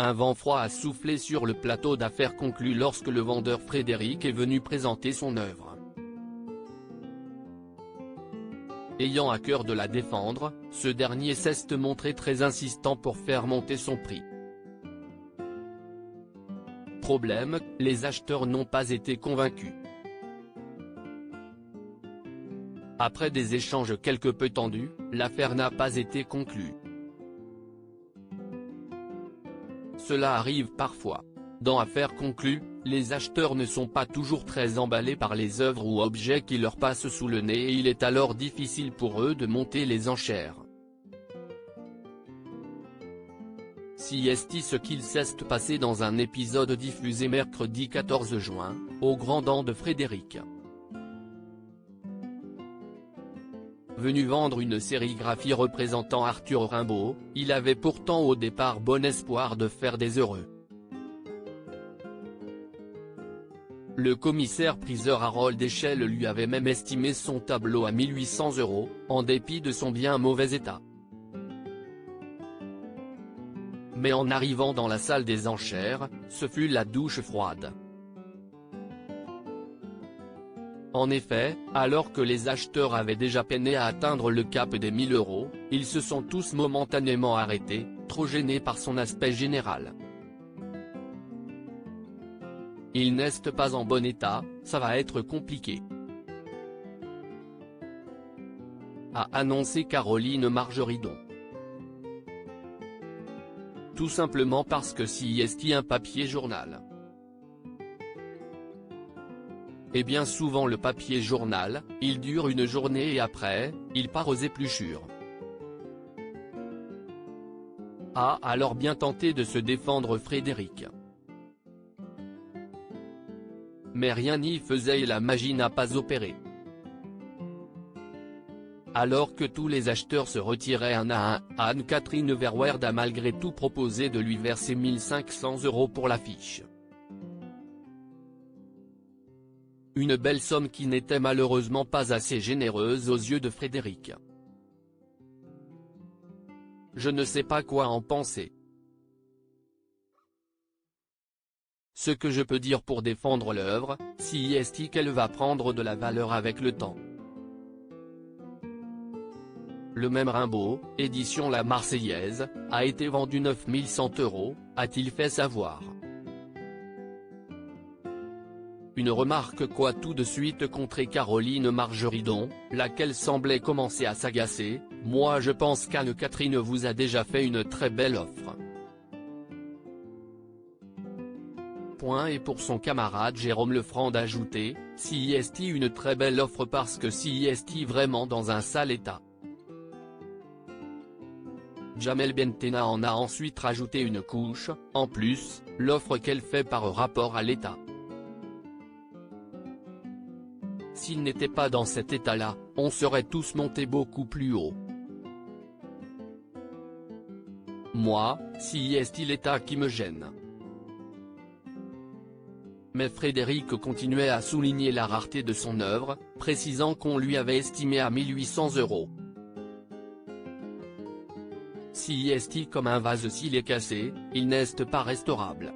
Un vent froid a soufflé sur le plateau d'affaires conclu lorsque le vendeur Frédéric est venu présenter son œuvre. Ayant à cœur de la défendre, ce dernier s'est montré très insistant pour faire monter son prix. Problème, les acheteurs n'ont pas été convaincus. Après des échanges quelque peu tendus, l'affaire n'a pas été conclue. Cela arrive parfois. Dans affaires conclues, les acheteurs ne sont pas toujours très emballés par les œuvres ou objets qui leur passent sous le nez et il est alors difficile pour eux de monter les enchères. Si est ce qu'il s'est passé dans un épisode diffusé mercredi 14 juin, au Grand Dent de Frédéric. Venu vendre une sérigraphie représentant Arthur Rimbaud, il avait pourtant au départ bon espoir de faire des heureux. Le commissaire-priseur Harold Échelle lui avait même estimé son tableau à 1800 €, en dépit de son bien mauvais état. Mais en arrivant dans la salle des enchères, ce fut la douche froide. En effet, alors que les acheteurs avaient déjà peiné à atteindre le cap des 1000 €, ils se sont tous momentanément arrêtés, trop gênés par son aspect général. Il n'est pas en bon état, ça va être compliqué, a annoncé Caroline Margeridon. Tout simplement parce que si est un papier journal. Et bien souvent le papier journal, il dure une journée et après, il part aux épluchures. A alors bien tenté de se défendre Frédéric. Mais rien n'y faisait et la magie n'a pas opéré. Alors que tous les acheteurs se retiraient un à un, Anne-Catherine Verweerd a malgré tout proposé de lui verser 1500 € pour l'affiche. Une belle somme qui n'était malheureusement pas assez généreuse aux yeux de Frédéric. Je ne sais pas quoi en penser. Ce que je peux dire pour défendre l'œuvre, si est qu'elle va prendre de la valeur avec le temps. Le même Rimbaud, édition La Marseillaise, a été vendu 9100 €, a-t-il fait savoir. Une remarque quoi tout de suite contrée Caroline Margeridon, laquelle semblait commencer à s'agacer, moi je pense qu'Anne-Catherine vous a déjà fait une très belle offre. Et pour son camarade Jérôme Lefranc d'ajouter, si est une très belle offre parce que si est vraiment dans un sale état. Jamel Bentena en a ensuite rajouté une couche, en plus, l'offre qu'elle fait par rapport à l'état. S'il n'était pas dans cet état-là, on serait tous montés beaucoup plus haut. Moi, si est l'état qui me gêne. Mais Frédéric continuait à souligner la rareté de son œuvre, précisant qu'on lui avait estimé à 1800 €. Si est comme un vase s'il est cassé, il n'est pas restaurable.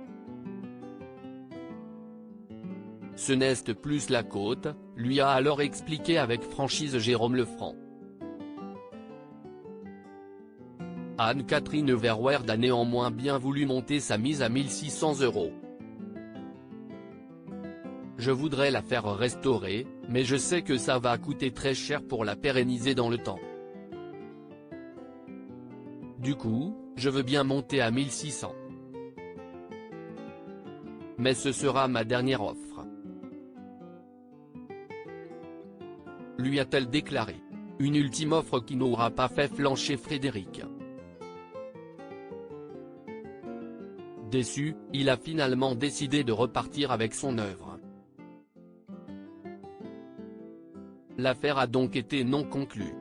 Ce n'est plus la côte, lui a alors expliqué avec franchise Jérôme Lefranc. Anne-Catherine Verweerd a néanmoins bien voulu monter sa mise à 1600 €. Je voudrais la faire restaurer, mais je sais que ça va coûter très cher pour la pérenniser dans le temps. Du coup, je veux bien monter à 1600. Mais ce sera ma dernière offre. Lui a-t-elle déclaré. Une ultime offre qui n'aura pas fait flancher Frédéric. Déçu, il a finalement décidé de repartir avec son œuvre. L'affaire a donc été non conclue.